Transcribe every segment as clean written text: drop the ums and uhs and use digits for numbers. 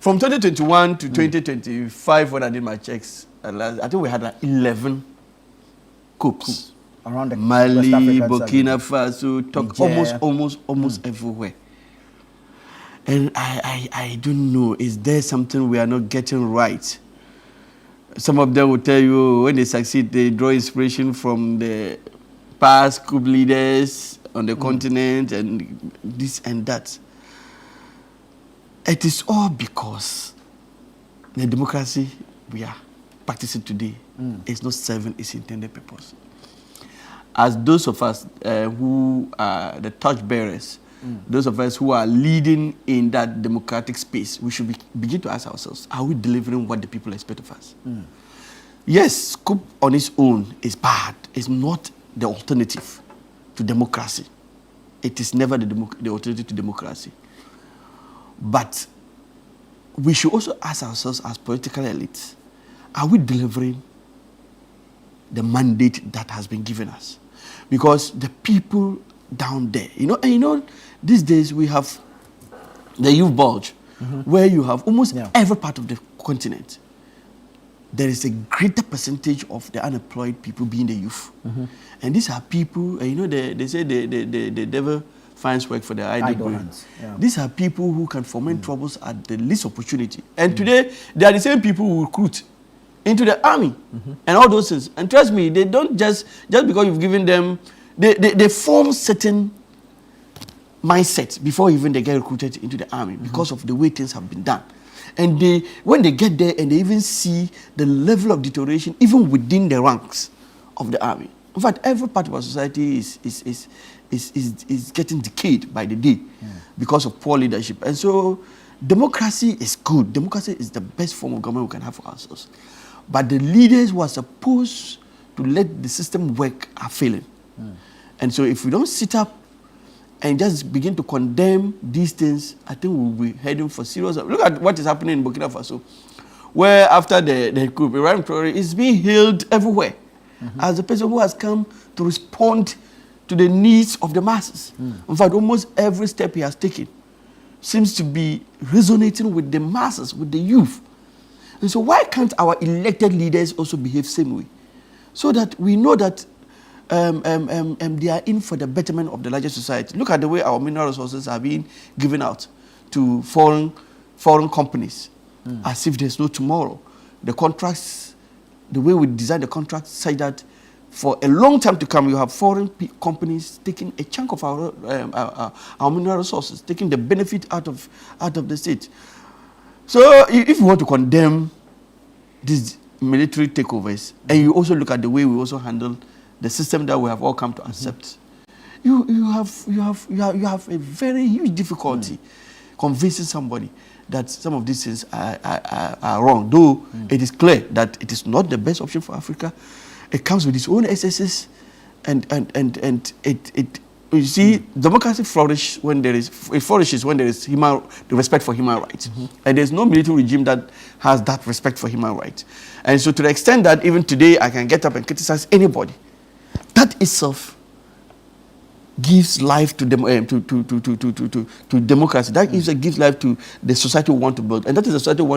From 2021 to 2025, when I did my checks, I think we had like 11 coups around the Mali, Burkina Faso, almost everywhere. And I don't know, is there something we are not getting right? Some of them will tell you when they succeed, they draw inspiration from the past coup leaders on the continent and this and that. It is all because the democracy we are practicing today is not serving its intended purpose. As those of us who are the torchbearers, those of us who are leading in that democratic space, we should begin to ask ourselves, are we delivering what the people expect of us? Yes, coup on its own is bad. It's not the alternative to democracy. It is never the alternative to democracy. But we should also ask ourselves as political elites, are we delivering the mandate that has been given us? Because the people down there, these days we have the youth bulge, where you have almost every part of the continent. There is a greater percentage of the unemployed people being the youth. And these are people, they say the devil finds work for their idle hands. These are people who can foment troubles at the least opportunity. And today, they are the same people who recruit into the army and all those things. And trust me, they don't just because you've given them, they form certain mindset before even they get recruited into the army because of the way things have been done. And when they get there and they even see the level of deterioration even within the ranks of the army. In fact, every part of our society is getting decayed by the day because of poor leadership. And so democracy is good. Democracy is the best form of government we can have for ourselves. But the leaders who are supposed to let the system work are failing. And so if we don't sit up and just begin to condemn these things, I think we'll be heading for serious. Look at what is happening in Burkina Faso, where after the coup, Ibrahim Traoré is being hailed everywhere as the person who has come to respond to the needs of the masses. In fact, almost every step he has taken seems to be resonating with the masses, with the youth. And so why can't our elected leaders also behave the same way? So that we know that they are in for the betterment of the larger society. Look at the way our mineral resources are being given out to foreign companies as if there's no tomorrow. The contracts, the way we design the contracts say that for a long time to come, you have foreign companies taking a chunk of our mineral resources, taking the benefit out of the state. So if you want to condemn these military takeovers, and you also look at the way we also handle the system that we have all come to accept, you have a very huge difficulty convincing somebody that some of these things are wrong. Though it is clear that it is not the best option for Africa. It comes with its own excesses, and you see, democracy flourishes when there is the respect for human rights, and there's no military regime that has that respect for human rights. And so, to the extent that even today I can get up and criticize anybody, that itself gives life to democracy. That gives life to the society we want to build, and that is the society we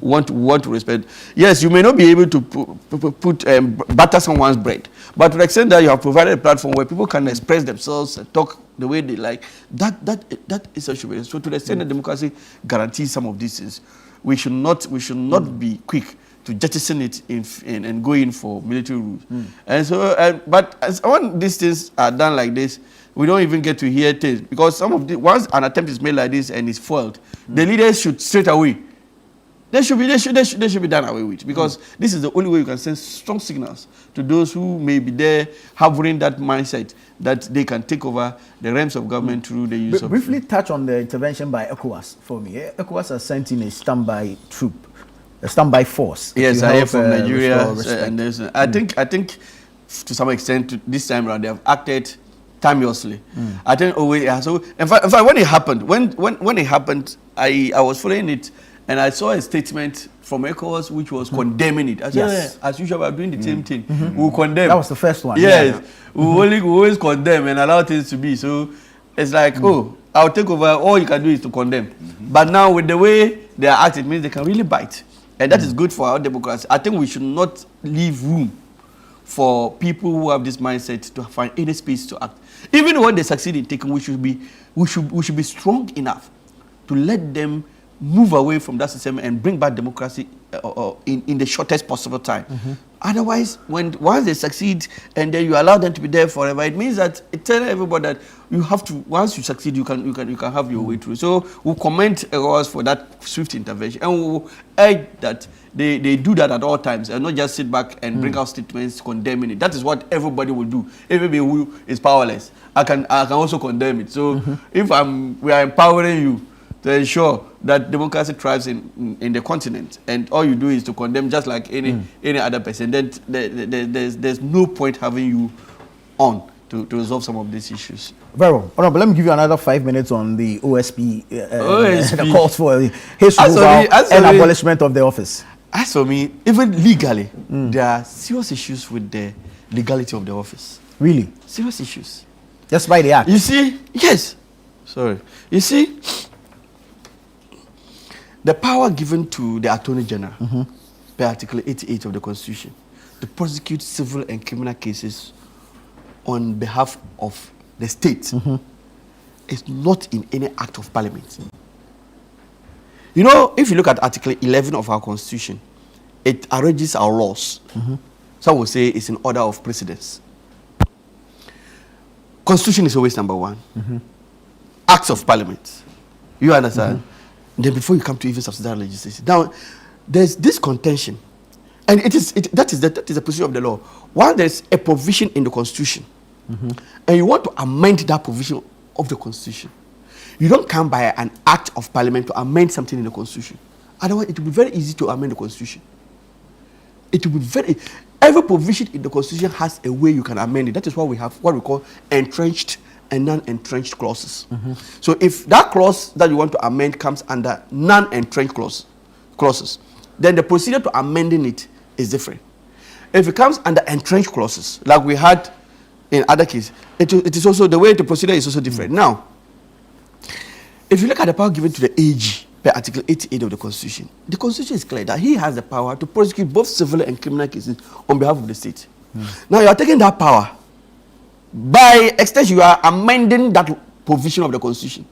want to respect. Yes, you may not be able to butter someone's bread, but to the extent that you have provided a platform where people can express themselves and talk the way they like, that is a should. So to the extent that democracy guarantees some of these things, we should not be quick to jettison it and go in for military rules. And so, but when these things are done like this, we don't even get to hear things, because once an attempt is made like this and it's foiled, the leaders should straight away. They should be done away with, because this is the only way you can send strong signals to those who may be there harboring that mindset that they can take over the realms of government through the use of. Briefly touch on the intervention by ECOWAS for me. ECOWAS has sent in a standby troop, a standby force. Yes, I hear from Nigeria, and I think to some extent this time around they have acted timelessly. I think so. In fact, when it happened, I was following it, and I saw a statement from ECOWAS which was condemning it. I said, yes, as usual, we are doing the same thing. We'll condemn. That was the first one. Yes, we always condemn and allow things to be. So it's like, I'll take over. All you can do is to condemn. But now with the way they are acting, it means they can really bite. And that is good for our democracy. I think we should not leave room for people who have this mindset to find any space to act. Even when they succeed in taking, we should be strong enough to let them move away from that system and bring back democracy in the shortest possible time. Otherwise, once they succeed and then you allow them to be there forever, it means that it tells everybody that you have to. Once you succeed, you can have your way through. So we'll commend ECOWAS for that swift intervention, and we'll urge that they do that at all times and not just sit back and bring out statements condemning it. That is what everybody will do. Everybody who is powerless, I can also condemn it. So if we are empowering you to ensure that democracy thrives in the continent, and all you do is to condemn just like any other person, then there's no point having you on to resolve some of these issues. Very well. Honorable, let me give you another 5 minutes on the OSP, the calls for his removal and abolishment of the office. As for me, even legally, there are serious issues with the legality of the office. Really? Serious issues. Just by the act? You see, yes. Sorry. You see, the power given to the Attorney General, per Article 88 of the Constitution, to prosecute civil and criminal cases on behalf of the state is not in any act of Parliament. You know, if you look at Article 11 of our Constitution, it arranges our laws. Some will say it's in order of precedence. Constitution is always number one. Acts of Parliament. You understand? Then before you come to even subsidiary legislation. Now, there's this contention, and that is the position of the law. While there's a provision in the Constitution, and you want to amend that provision of the Constitution, you don't come by an act of Parliament to amend something in the Constitution. Otherwise, it will be very easy to amend the Constitution. It will be every provision in the Constitution has a way you can amend it. That is why we have what we call entrenched and non-entrenched clauses. So if that clause that you want to amend comes under non-entrenched clauses, then the procedure to amending it is different. If it comes under entrenched clauses, like we had in other cases, it is also the way the procedure is also different. Now, if you look at the power given to the AG per Article 88 of the Constitution is clear that he has the power to prosecute both civil and criminal cases on behalf of the state. Now you are taking that power. By extension, you are amending that provision of the Constitution.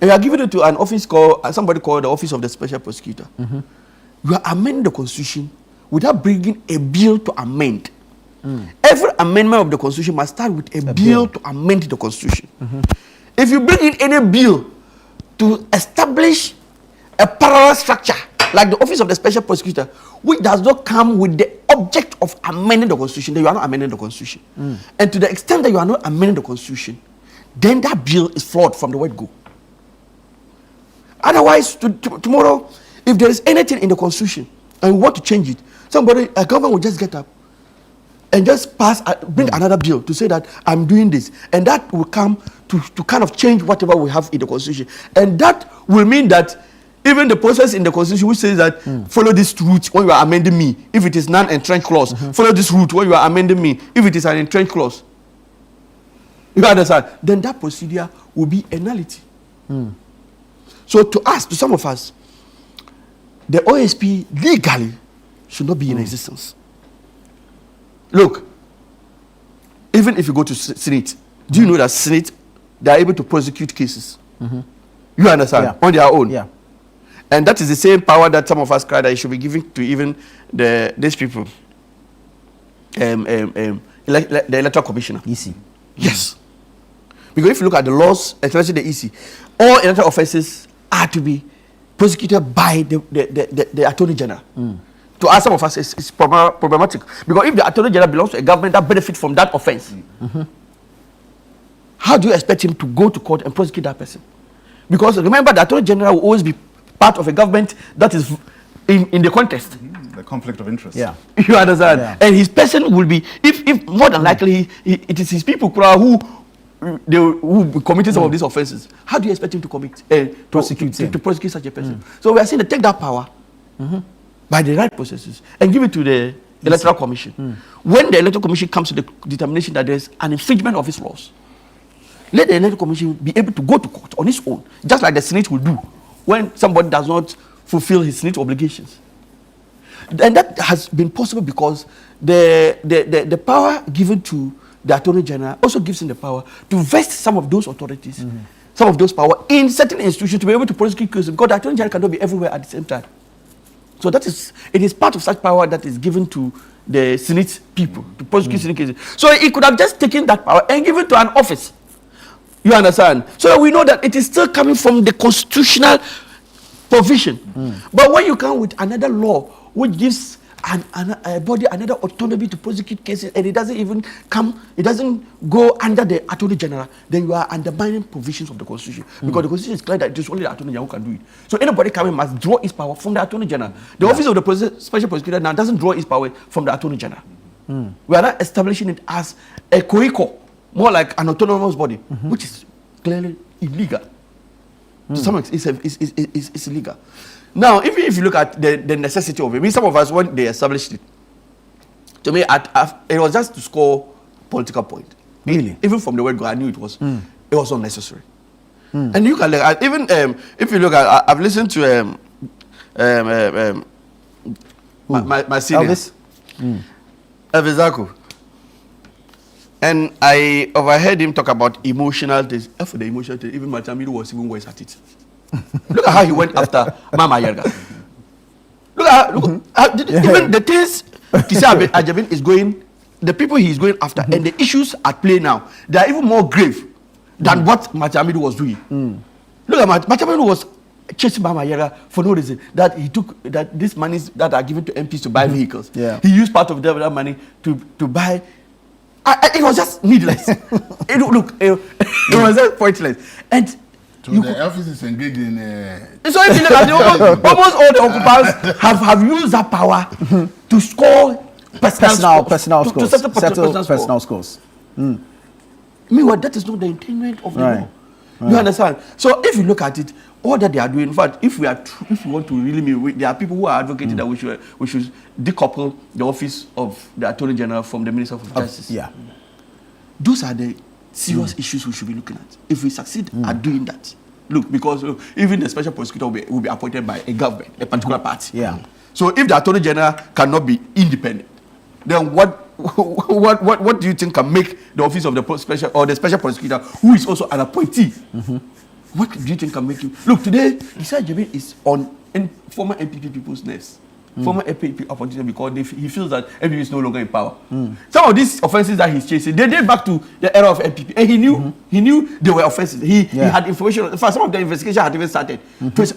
And you are giving it to an office somebody called the Office of the Special Prosecutor. You are amending the Constitution without bringing a bill to amend. Every amendment of the Constitution must start with a bill to amend the Constitution. If you bring in any bill to establish a parallel structure, like the Office of the Special Prosecutor, which does not come with the object of amending the Constitution, then you are not amending the Constitution. And to the extent that you are not amending the Constitution, then that bill is flawed from the word go. Otherwise, tomorrow, if there is anything in the Constitution and we want to change it, a government will just get up and just bring another bill to say that I'm doing this. And that will come to kind of change whatever we have in the Constitution. And that will mean that even the process in the Constitution which says that follow this route when you are amending me, if it is non-entrenched clause, follow this route when you are amending me, if it is an entrenched clause. You understand? Then that procedure will be a nullity. So to some of us, the OSP legally should not be in existence. Look, even if you go to Senate, do you know that Senate, they are able to prosecute cases? You understand? On their own. And that is the same power that some of us cry that it should be given to even these people. The Electoral Commissioner. EC. Yes. Because if you look at the laws, especially the EC, all electoral offences are to be prosecuted by the Attorney General. To us, some of us, it's problematic. Because if the Attorney General belongs to a government that benefits from that offence, how do you expect him to go to court and prosecute that person? Because remember, the Attorney General will always be part of a government that is in the contest. The conflict of interest. You understand? And his person will be, if more than likely, it is his people who committed some of these offences. How do you expect him to prosecute such a person? So we are saying to take that power by the right processes and give it to the Electoral Commission. When the Electoral Commission comes to the determination that there is an infringement of his laws, Let the Electoral Commission be able to go to court on its own, just like the Senate will do when somebody does not fulfill his Senate obligations. And that has been possible because the power given to the Attorney General also gives him the power to vest some of those authorities, some of those power in certain institutions to be able to prosecute cases, because the Attorney General cannot be everywhere at the same time. So it is part of such power that is given to the Senate people to prosecute Senate cases. So he could have just taken that power and given it to an office. You understand? So we know that it is still coming from the constitutional provision. But when you come with another law which gives a body another autonomy to prosecute cases, and it doesn't go under the Attorney General, then you are undermining provisions of the Constitution. Because the Constitution is clear that it is only the Attorney General who can do it. So anybody coming must draw its power from the Attorney General. The office of the Special Prosecutor now doesn't draw its power from the Attorney General. We are not establishing it as a COICO, more like an autonomous body, which is clearly illegal. To some extent, it's illegal. Now, if you look at the necessity of it, some of us, when they established it, to me, it was just to score political point. Really? Even from the word go, I knew it was unnecessary. And you can look even if you look at, I've listened to my senior, Elvis? Elvis Zaku. And I overheard him talk about emotional things. For the emotional things, even Matamidu was even worse at it. Look at how he went after Mama Yerga. Look at even the things Kisa Ajabin is going, the people he is going after, and the issues at play now, they are even more grave than what Matamidu was doing. Look at Matamidu was chasing Mama Yerga for no reason. That he took that these monies that are given to MPs to buy vehicles. He used part of that money to buy. It was just needless. It was just pointless. And so the office is engaged in. So if you look at almost all the occupants have used that power to score personal scores. Meanwhile, that is not the intent of the law. You understand? So if you look at it, all that they are doing, in fact, if we want to really mean, there are people who are advocating that we should decouple the office of the Attorney General from the Minister of Justice. Those are the serious issues we should be looking at. If we succeed at doing that, because even the special prosecutor will be appointed by a government, a particular party. So if the Attorney General cannot be independent, then what do you think can make the office of the special prosecutor, who is also an appointee, what do you think can make you look today? Isaiah Jabin is on former MPP people's nerves, former MPP opportunity, because he feels that MPP is no longer in power. Some of these offenses that he's chasing, they date back to the era of MPP, and he knew they were offenses. He had information. In fact, some of the investigation had even started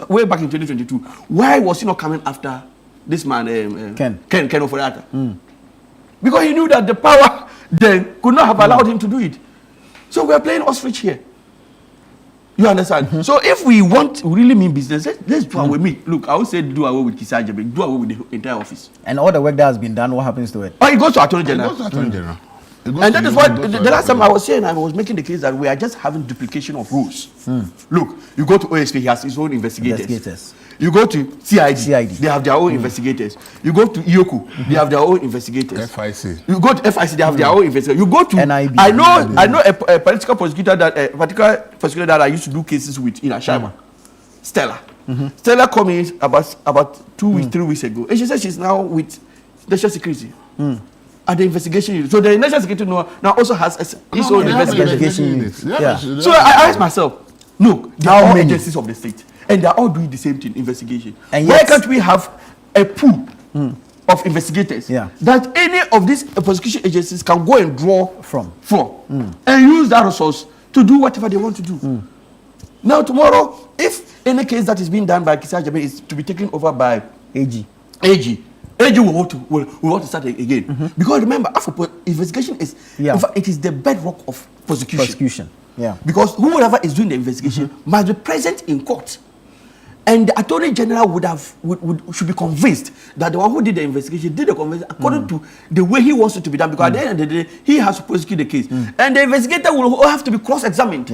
way back in 2022. Why was he not coming after this man, Ken Oforiatta? Because he knew that the power then could not have allowed him to do it. So we are playing ostrich here. You understand? So if we want to really mean business, let's do away with me. Look, I would say do away with Kisa Ajabin, do away with the entire office. And all the work that has been done, what happens to it? Oh, it goes to Attorney General. And that is what the last time I was saying, I was making the case that we are just having duplication of rules. Look, you go to OSP, he has his own investigators. You go to CID, they have their own investigators. You go to ECOWAS, they have their own investigators. FIC. You go to FIC, they have their own investigators. You go to NIB. I know a political prosecutor that I used to do cases with in Ashama, Stella. Stella called me about 2 weeks, 3 weeks ago, and she said she's now with National Security. At the investigation unit. So the National Security now also has its own investigation unit. So I asked myself, look, they are all agencies of the state, and they are all doing the same thing, investigation. And why can't we have a pool of investigators that any of these prosecution agencies can go and draw from and use that resource to do whatever they want to do? Now tomorrow, if any case that is being done by Kisa Ajabin is to be taken over by AG will want to start again. Because remember, after investigation is in fact, it is the bedrock of prosecution. Because whoever is doing the investigation must be present in court. And the Attorney General should be convinced that the one who did the investigation did the investigation according to the way he wants it to be done. Because at the end of the day, he has to prosecute the case. And the investigator will have to be cross-examined.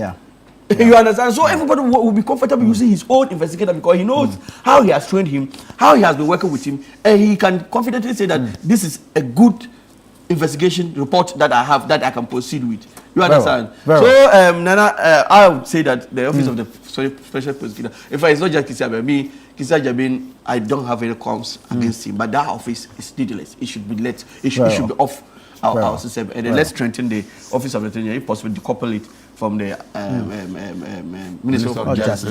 You understand? So everybody will be comfortable using his own investigator because he knows how he has trained him, how he has been working with him, and he can confidently say that this is a good investigation report that I have that I can proceed with. You understand? Well. So, Nana, I would say that the office of the special prosecutor, in fact, it's not just Kisi Ajamin. Kisi Ajamin, I don't have any qualms against him, but that office is needless. It should be let. It should be off our system, and then let's strengthen the office of the attorney, if possible, decouple it from the Ministry of Justice.